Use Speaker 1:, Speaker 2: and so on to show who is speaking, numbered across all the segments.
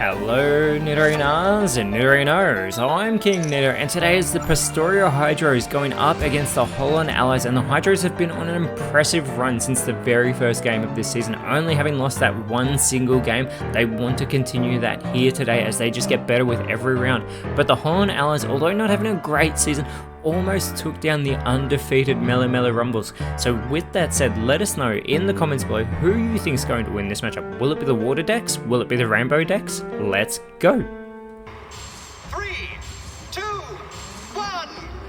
Speaker 1: Hello Nidorinas and Nidorinos, I'm KingNido and today is the Pastoria Hydros going up against the Holon Allies, and the Hydros have been on an impressive run since the very first game of this season, only having lost that one single game. They want to continue that here today as they just get better with every round. But the Holon Allies, although not having a great season, almost took down the undefeated Melemele Rumbles. So with that said, let us know in the comments below who you think is going to win this matchup. Will it be the water decks? Will it be the rainbow decks? Let's go!
Speaker 2: 3, 2, 1,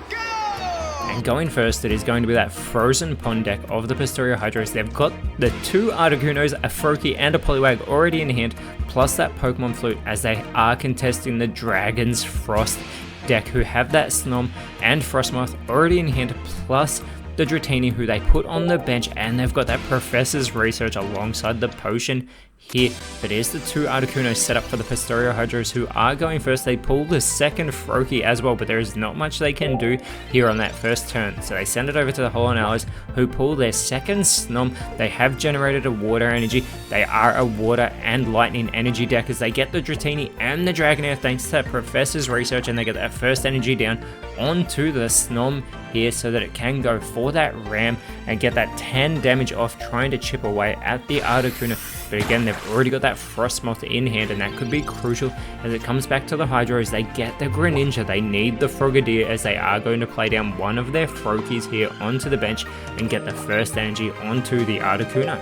Speaker 2: go!
Speaker 1: And going first, it is going to be that Frozen Pond deck of the Pastoria Hydros. They've got the two Articunos, a Froakie and a Poliwag already in hand, plus that Pokemon Flute as they are contesting the Dragon's Frost deck, who have that Snom and Frostmoth already in hand, plus the Dratini, who they put on the bench, and they've got that Professor's Research alongside the Potion here. But here's the two Articunos set up for the Pastoria Hydros, who are going first. They pull the second Froakie as well, but there is not much they can do here on that first turn. So they send it over to the Holon Allies, who pull their second Snom. They have generated a Water Energy. They are a Water and Lightning Energy deck as they get the Dratini and the Dragonair thanks to that Professor's Research, and they get that first energy down onto the Snom here so that it can go for that Ram and get that 10 damage off trying to chip away at the Articuno. But again, they've already got that Frostmoth in hand, and that could be crucial as it comes back to the Hydros. They get the Greninja, they need the Frogadier as they are going to play down one of their Froakies here onto the bench and get the first energy onto the Articuno.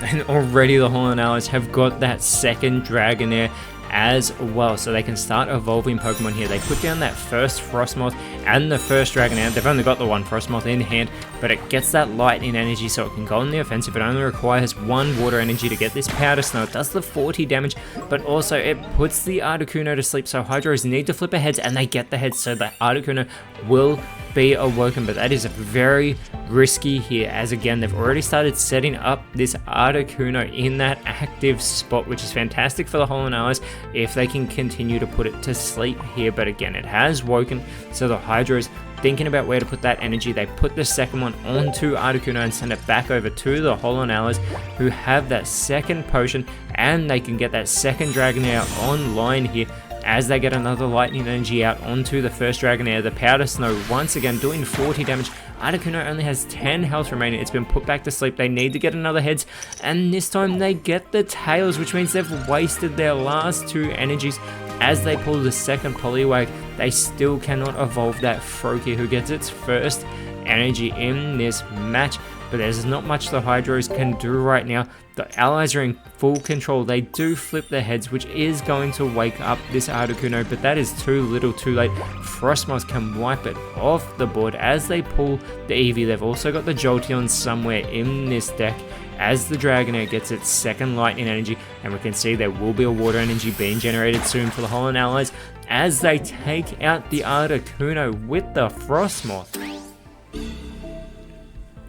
Speaker 1: And already the Holon Allies have got that second Dragonair as well, so they can start evolving Pokemon here. They put down that first Frostmoth and the first Dragonair. They've only got the one Frostmoth in hand, but it gets that lightning energy so it can go on the offensive. It only requires one water energy to get this Powder Snow. It does the 40 damage, but also it puts the Articuno to sleep, so Hydros need to flip a heads, and they get the heads, so the Articuno will be awoken. But that is very risky here, as again they've already started setting up this Articuno in that active spot, which is fantastic for the Holon Allies if they can continue to put it to sleep here. But again, it has woken, so the Hydros thinking about where to put that energy. They put the second one onto Articuno and send it back over to the Holon Allies, who have that second potion, and they can get that second Dragonair online here as they get another lightning energy out onto the first Dragonair. The Powder Snow once again doing 40 damage. Articuno only has 10 health remaining. It's been put back to sleep. They need to get another heads, and this time they get the tails, which means they've wasted their last two energies. As they pull the second Poliwag, they still cannot evolve that Froakie, who gets its first energy in this match. But there's not much the Hydros can do right now. The Allies are in full control. They do flip their heads, which is going to wake up this Articuno, but that is too little too late. Frostmoth can wipe it off the board as they pull the Eevee. They've also got the Jolteon somewhere in this deck as the Dragonair gets its second lightning energy, and we can see there will be a water energy being generated soon for the Holon Allies as they take out the Articuno with the Frostmoth.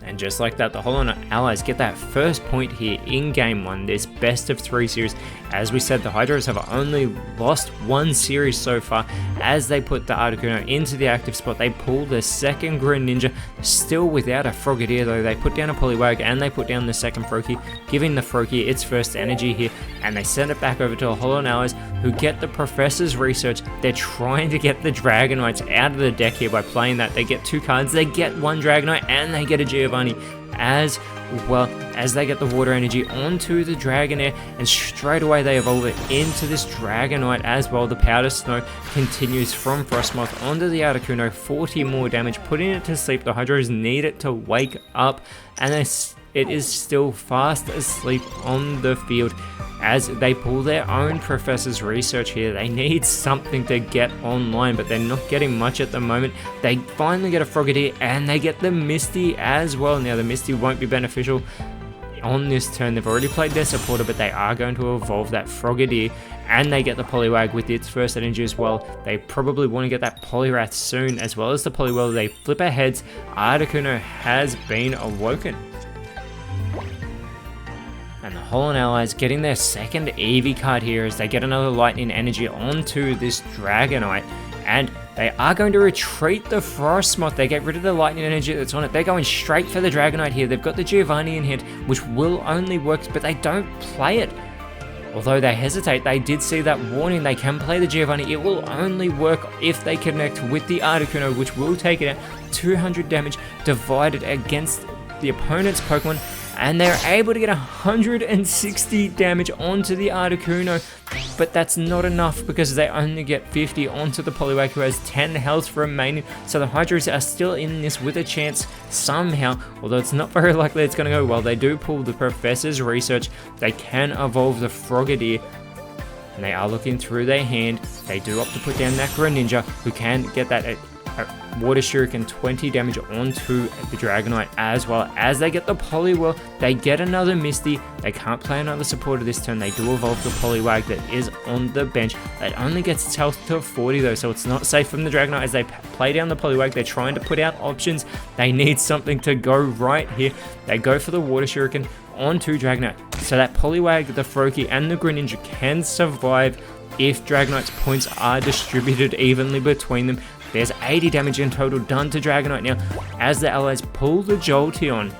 Speaker 1: And just like that, the Holon Allies get that first point here in Game 1, this best of 3 series. As we said, the Hydros have only lost one series so far as they put the Articuno into the active spot. They pull the second Greninja, still without a Frogadier though. They put down a Poliwag and they put down the second Froakie, giving the Froakie its first energy here, and they send it back over to the Holon Allies, who get the Professor's Research. They're trying to get the Dragonites out of the deck here by playing that. They get two cards, they get one Dragonite, and they get a Giovanni as well, as they get the water energy onto the Dragonair, and straight away they evolve it into this Dragonite as well. The Powder Snow continues from Frostmoth onto the Articuno, 40 more damage, putting it to sleep. The Hydros need it to wake up, and it is still fast asleep on the field as they pull their own Professor's Research here. They need something to get online, but they're not getting much at the moment. They finally get a Frogadier, and they get the Misty as well. Now the Misty won't be beneficial on this turn. They've already played their supporter, but they are going to evolve that Frogadier, and they get the Poliwag with its first energy as well. They probably want to get that Poliwrath soon, as well as the Poliwhirl. They flip our heads. Articuno has been awoken. And the Holon Allies getting their second Eevee card here as they get another lightning energy onto this Dragonite. And they are going to retreat the Frostmoth. They get rid of the lightning energy that's on it. They're going straight for the Dragonite here. They've got the Giovanni in hand, which will only work, but they don't play it. Although they hesitate, they did see that warning. They can play the Giovanni. It will only work if they connect with the Articuno, which will take it out. 200 damage divided against the opponent's Pokemon, and they're able to get 160 damage onto the Articuno, but that's not enough because they only get 50 onto the Poliwag, who has 10 health remaining. So the Hydros are still in this with a chance somehow, although it's not very likely it's going to go well. They do pull the Professor's Research. They can evolve the Frogadier, and they are looking through their hand. They do opt to put down that Greninja, who can get that Water Shuriken 20 damage onto the Dragonite, as well as they get the Poliwhirl. They get another Misty. They can't play another supporter this turn. They do evolve the Poliwag that is on the bench. That only gets its health to 40 though, so it's not safe from the Dragonite as they play down the Poliwag. They're trying to put out options. They need something to go right here. They go for the Water Shuriken onto Dragonite, so that Poliwag, the Froakie, and the Greninja can survive if Dragonite's points are distributed evenly between them. There's 80 damage in total done to Dragonite now as the allies pull the Jolteon.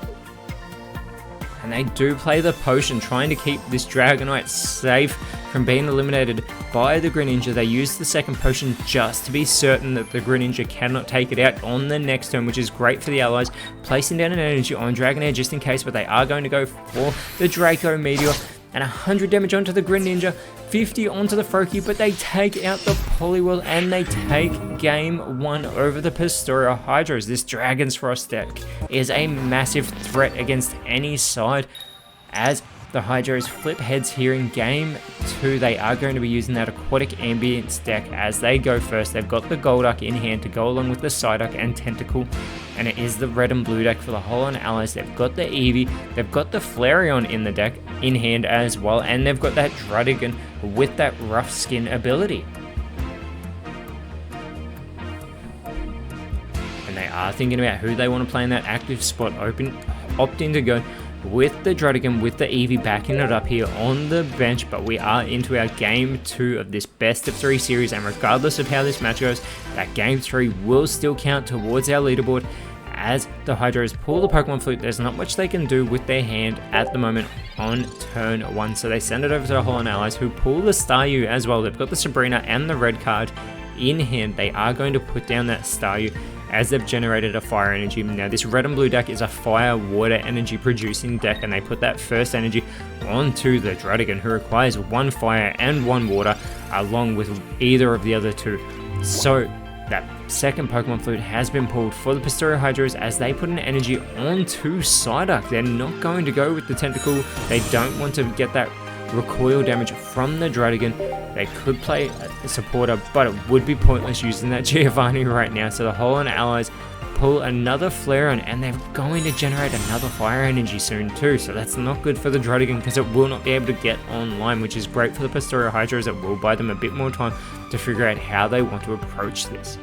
Speaker 1: And they do play the potion, trying to keep this Dragonite safe from being eliminated by the Greninja. They use the second potion just to be certain that the Greninja cannot take it out on the next turn, which is great for the allies, placing down an energy on Dragonair just in case, but they are going to go for the Draco Meteor. And 100 damage onto the Greninja, 50 onto the Froakie, but they take out the Poliwhirl and they take game 1 over the Pastoria Hydros. This Dragon's Frost deck is a massive threat against any side, as the Hydros flip heads here in game 2. They are going to be using that Aquatic Ambience deck as they go first. They've got the Golduck in hand to go along with the Psyduck and Tentacle, and it is the red and blue deck for the Holon allies. They've got the Eevee, they've got the Flareon in the deck in hand as well, and they've got that Druddigon with that Rough Skin ability. And they are thinking about who they want to play in that active spot, opting to go with the Druddigon, with the Eevee backing it up here on the bench. But we are into our game 2 of this best of 3 series, and regardless of how this match goes, that game 3 will still count towards our leaderboard. As the Hydros pull the Pokemon Flute, there's not much they can do with their hand at the moment on turn 1, so they send it over to the Holon allies, who pull the Staryu as well. They've got the Sabrina and the red card in hand. They are going to put down that Staryu as they've generated a fire energy. Now this red and blue deck is a fire water energy producing deck, and they put that first energy onto the Druddigon, who requires 1 fire and 1 water along with either of the other 2. So that second Pokemon Flute has been pulled for the Pastoria Hydros as they put an energy onto Psyduck. They're not going to go with the Tentacle. They don't want to get that recoil damage from the Druddigon. They could play a supporter, but it would be pointless using that Giovanni right now. So the Holon allies pull another Flareon, and they're going to generate another fire energy soon too. So that's not good for the Druddigon because it will not be able to get online, which is great for the Pastoria Hydros. It will buy them a bit more time to figure out how they want to approach this.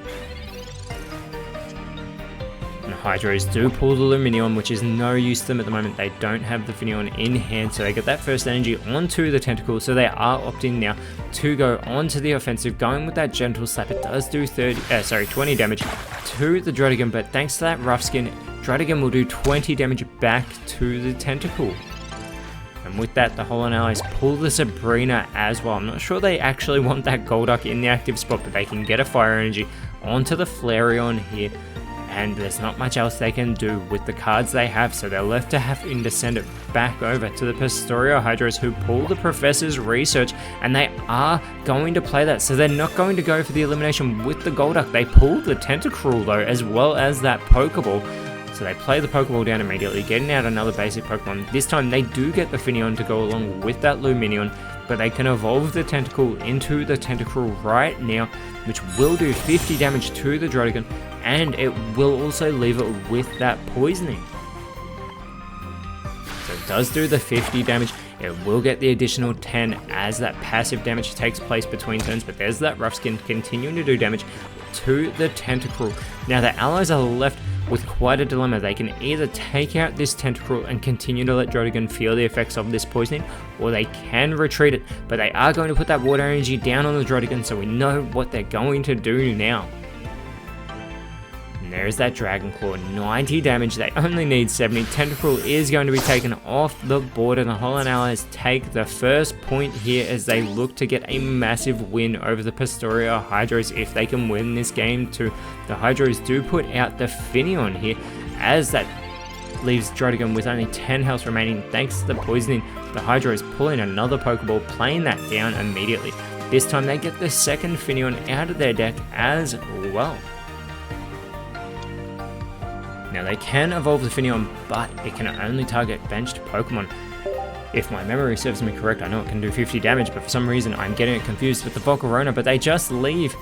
Speaker 1: And the Hydros do pull the Lumineon, which is no use to them at the moment. They don't have the Finneon in hand, so they get that first energy onto the Tentacle. So they are opting now to go onto the offensive, going with that Gentle Slap. It does do 20 damage to the Druddigon, but thanks to that Rough Skin, Druddigon will do 20 damage back to the Tentacle. And with that, the Holon allies pull the Sabrina as well. I'm not sure they actually want that Golduck in the active spot, but they can get a fire energy onto the Flareon here. And there's not much else they can do with the cards they have, so they're left to having to send it back over to the Pastoria Hydros, who pull the Professor's Research, and they are going to play that. So they're not going to go for the elimination with the Golduck. They pull the Tentacruel though, as well as that Pokeball. So they play the Pokeball down immediately, getting out another basic Pokemon. This time they do get the Finneon to go along with that Lumineon, but they can evolve the Tentacle into the Tentacruel right now, which will do 50 damage to the Druddigon, and it will also leave it with that poisoning. So it does do the 50 damage. It will get the additional 10 as that passive damage takes place between turns, but there's that Rough Skin continuing to do damage to the Tentacruel. Now the allies are left with quite a dilemma. They can either take out this Tentacruel and continue to let Druddigon feel the effects of this poisoning, or they can retreat it, but they are going to put that water energy down on the Druddigon, so we know what they're going to do now. there's that Dragon Claw, 90 damage, they only need 70. Tentacruel is going to be taken off the board, and the Holland Allies take the first point here as they look to get a massive win over the Pastoria Hydros if they can win this game too. The Hydros do put out the Finneon here, as that leaves Druddigon with only 10 health remaining thanks to the poisoning. The Hydros pull in another Pokeball, playing that down immediately. This time they get the second Finneon out of their deck as well. Now they can evolve the Finneon, but it can only target benched Pokemon. If my memory serves me correct, I know it can do 50 damage, but for some reason I'm getting it confused with the Volcarona, but they just leave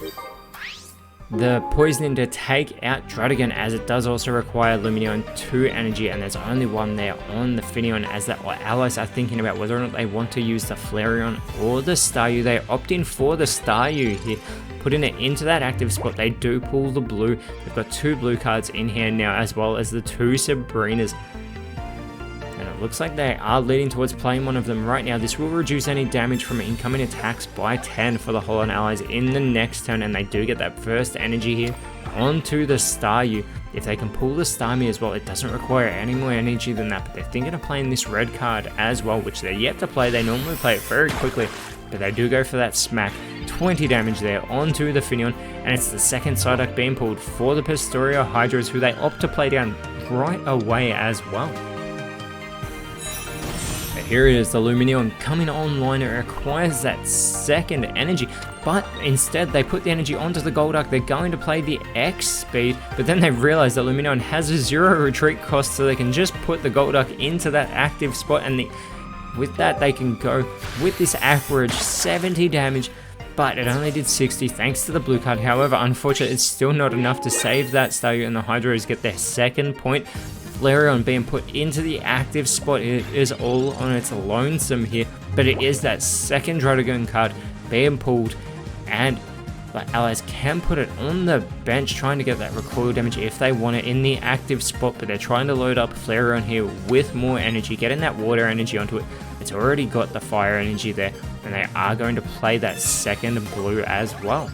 Speaker 1: the poisoning to take out Druddigon, as it does also require Lumineon 2 energy, and there's only one there on the Finneon, as the allies are thinking about whether or not they want to use the Flareon or the Staryu. They opt in for the Staryu here, putting it into that active spot. They do pull the blue. They've got 2 blue cards in hand now, as well as the 2 Sabrinas. And it looks like they are leading towards playing one of them right now. This will reduce any damage from incoming attacks by 10 for the Holland Allies in the next turn, and they do get that first energy here onto the Staryu. If they can pull the Starmie as well, it doesn't require any more energy than that, but they're thinking of playing this red card as well, which they're yet to play. They normally play it very quickly, but they do go for that smack. 20 damage there onto the Finneon, and it's the second Psyduck being pulled for the Pastoria Hydros, who they opt to play down right away as well. But here it is, the Lumineon coming online. It requires that second energy, but instead they put the energy onto the Golduck. They're going to play the X speed, but then they realize that Lumineon has a 0 retreat cost, so they can just put the Golduck into that active spot, and with that they can go with this Aquarage, 70 damage, but it only did 60 thanks to the blue card. However, unfortunately, it's still not enough to save that Staryu, and the Hydros get their second point. Flareon being put into the active spot, it is all on its lonesome here, but it is that second Druddigon card being pulled, and the allies can put it on the bench, trying to get that recoil damage if they want it in the active spot, but they're trying to load up Flareon here with more energy, getting that water energy onto it. It's already got the fire energy there, and they are going to play that second blue as well.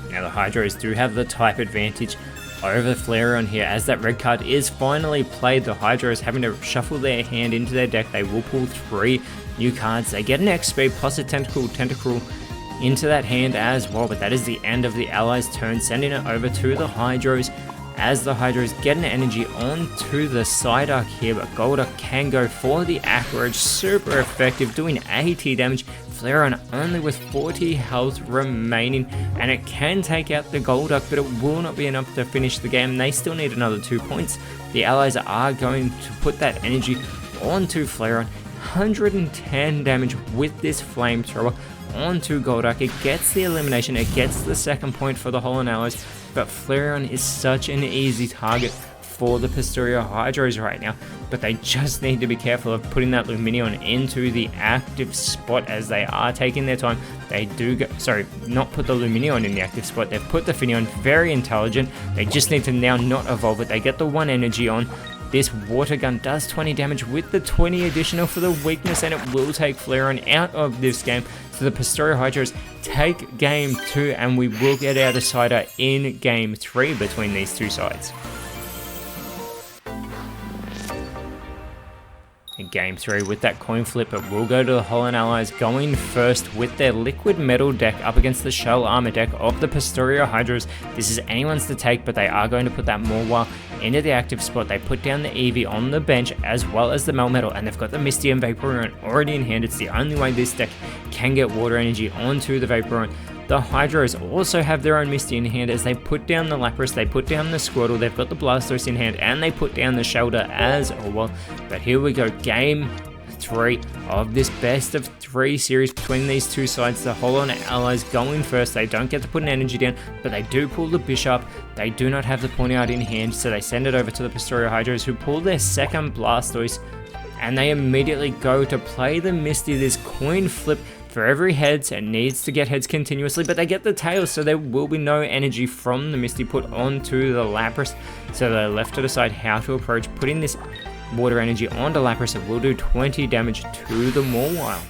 Speaker 1: Now the Hydros do have the type advantage over Flareon here, as that red card is finally played. The Hydros having to shuffle their hand into their deck. They will pull 3 new cards. They get an X speed plus a Tentacruel into that hand as well, but that is the end of the allies' turn, sending it over to the Hydros, as the Hydros get an energy onto the Psyduck here, but Golduck can go for the Aquarage, super effective, doing 80 damage. Flareon only with 40 health remaining, and it can take out the Golduck, but it will not be enough to finish the game. They still need another 2 points. The allies are going to put that energy onto Flareon, 110 damage with this flamethrower onto Golduck. It gets the elimination, it gets the second point for the Holland Allies, but Flareon is such an easy target for the Pastoria Hydros right now, but they just need to be careful of putting that Lumineon into the active spot, as they are taking their time. They do go, sorry, not put the Lumineon in the active spot, they've put the Finneon. Very intelligent. They just need to now not evolve it. They get the 1 energy on. This water gun does 20 damage with the 20 additional for the weakness, and it will take Flareon out of this game. So the Pastoria Hydros take game 2, and we will get our decider in game 3 between these two sides. In game 3, with that coin flip, it will go to the Holland Allies, going first with their Liquid Metal deck up against the Shell Armor deck of the Pastoria Hydros. This is anyone's to take, but they are going to put that Morwa into the active spot. They put down the Eevee on the bench, as well as the Melmetal, and they've got the Misty and Vaporeon already in hand. It's the only way this deck can get water energy onto the Vaporeon. The Hydros also have their own Misty in hand, as they put down the Lapras, they put down the Squirtle, they've got the Blastoise in hand, and they put down the Shelter as well. But here we go, game 3 of this best of 3 series between these two sides. The Holland Allies going first. They don't get to put an energy down, but they do pull the Bishop. They do not have the Ponyard in hand, so they send it over to the Pastoria Hydros, who pull their second Blastoise, and they immediately go to play the Misty. This coin flip. For every heads, it needs to get heads continuously, but they get the tails, so there will be no energy from the Misty put onto the Lapras. So they're left to decide how to approach putting this water energy onto Lapras. It will do 20 damage to the Mawile.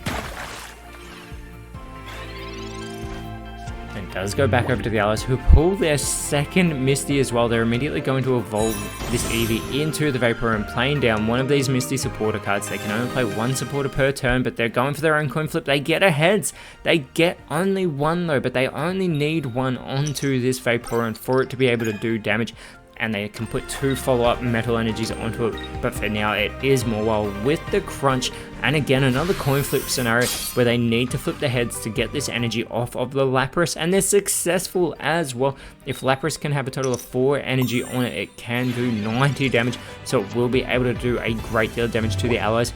Speaker 1: And does go back over to the allies, who pull their second Misty as well. They're immediately going to evolve this Eevee into the Vaporeon, playing down one of these Misty supporter cards. They can only play one supporter per turn, but they're going for their own coin flip. They get a heads. They get only one though, but they only need one onto this Vaporeon for it to be able to do damage. And they can put 2 follow-up metal energies onto it, but for now it is more well with the crunch. And again, another coin flip scenario where they need to flip the heads to get this energy off of the Lapras, and they're successful as well. If Lapras can have a total of 4 energy on it, it can do 90 damage, so it will be able to do a great deal of damage to the allies.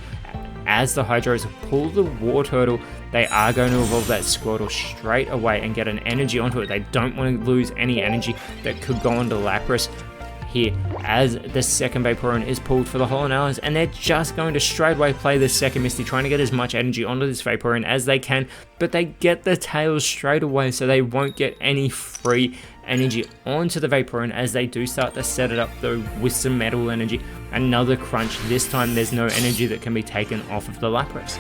Speaker 1: As the Hydros pull the War Turtle, they are going to evolve that Squirtle straight away and get an energy onto it. They don't want to lose any energy that could go onto Lapras here, as the second Vaporeon is pulled for the Hollow Allies, and they're just going to straight away play the second Misty, trying to get as much energy onto this Vaporeon as they can, but they get the tails straight away, so they won't get any free energy onto the Vaporeon as they do start to set it up though with some metal energy. Another crunch. This time there's no energy that can be taken off of the Lapras.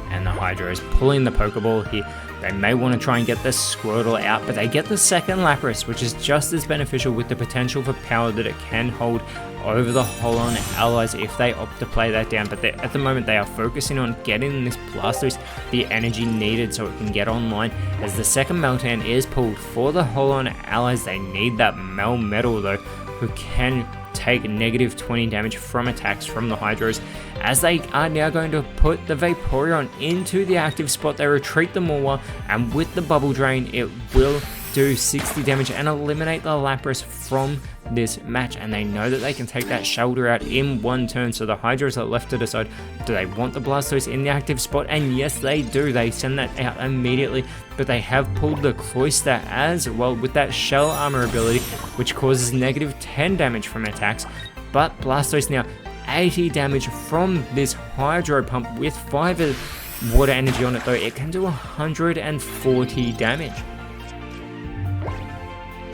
Speaker 1: And the Hydra is pulling the Pokeball here. They may want to try and get the Squirtle out, but they get the second Lapras, which is just as beneficial with the potential for power that it can hold over the Holon allies if they opt to play that down. But at the moment they are focusing on getting this Blastoise the energy needed so it can get online. As the second Meltan is pulled for the Holon allies, they need that Melmetal though, who can take negative 20 damage from attacks from the Hydros. As they are now going to put the Vaporeon into the active spot, they retreat the Mawile, and with the Bubble Drain it will do 60 damage and eliminate the Lapras from this match. And they know that they can take that shoulder out in one turn, so the Hydros are left to decide, do they want the Blastoise in the active spot? And yes they do, they send that out immediately. But they have pulled the Cloyster as well with that Shell Armor ability, which causes negative 10 damage from attacks. But Blastoise now 80 damage from this Hydro Pump with 5 water energy on it though. It can do 140 damage.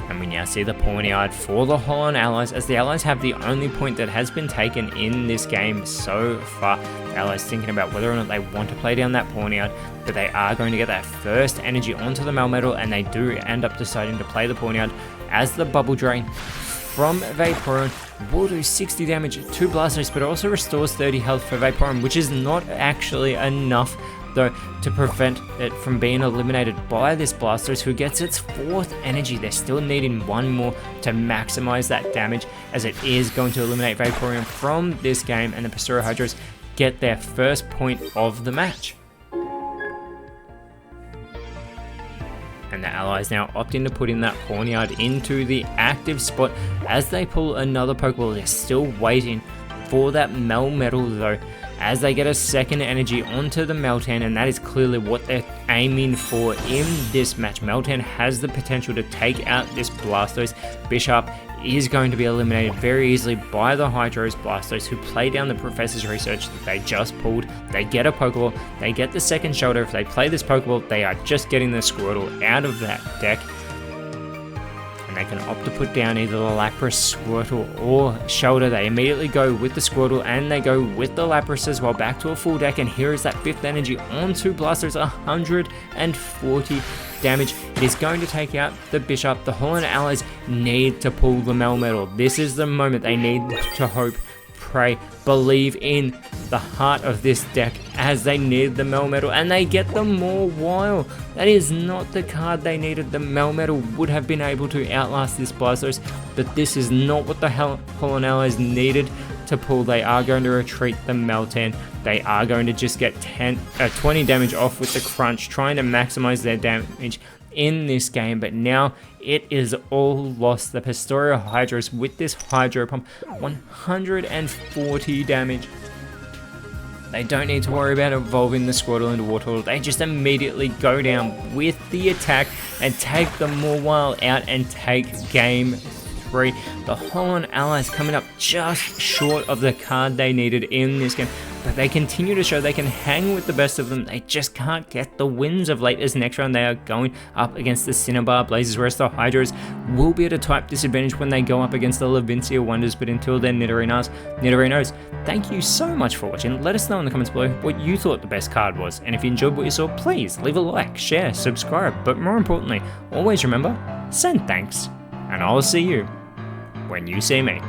Speaker 1: And we now see the Pawniard for the Holon allies, as the allies have the only point that has been taken in this game so far. The allies thinking about whether or not they want to play down that Pawniard, but they are going to get that first energy onto the Melmetal, and they do end up deciding to play the Pawniard, as the Bubble Drain from Vaporeon will do 60 damage to Blastoise, but also restores 30 health for Vaporeon, which is not actually enough though to prevent it from being eliminated by this Blastoise, who gets its 4th energy. They're still needing one more to maximize that damage, as it is going to eliminate Vaporeon from this game, and the Pastoro Hydros get their first point of the match. And the allies now opting to put in that Pawniard into the active spot as they pull another Pokeball. They're still waiting for that Melmetal though, as they get a second energy onto the Meltan, and that is clearly what they're aiming for in this match. Meltan has the potential to take out this Blastoise. Bishop is going to be eliminated very easily by the Hydros Blastoise, who play down the Professor's Research that they just pulled. They get a Pokeball, they get the second Shoulder. If they play this Pokeball, they are just getting the Squirtle out of that deck. They can opt to put down either the Lapras, Squirtle, or Shoulder. They immediately go with the Squirtle, and they go with the Lapras as well, back to a full deck. And here is that 5th energy onto Blastoise, 140 damage. It is going to take out the Bishop. The Holon allies need to pull the Melmetal. This is the moment they need to hope, pray, believe in the heart of this deck, as they need the Melmetal, and they get the Mawile. That is not the card they needed. The Melmetal would have been able to outlast this Blastoise, but this is not what the Holon allies needed to pull. They are going to retreat the Meltan. They are going to just get 20 damage off with the crunch, trying to maximize their damage in this game, but now it is all lost. The Pastoro Hydros with this Hydro Pump, 140 damage. They don't need to worry about evolving the Squirtle into Water. They just immediately go down with the attack and take the Mawile out and take game 3. The Holon allies coming up just short of the card they needed in this game, but they continue to show they can hang with the best of them. They just can't get the wins of late, as next round they are going up against the Cinnabar Blazers, whereas the Hydras will be at a type disadvantage when they go up against the Levincia Wonders, but until then, Nidorinos, thank you so much for watching. Let us know in the comments below what you thought the best card was, and if you enjoyed what you saw, please leave a like, share, subscribe, but more importantly, always remember, send thanks, and I'll see you when you see me.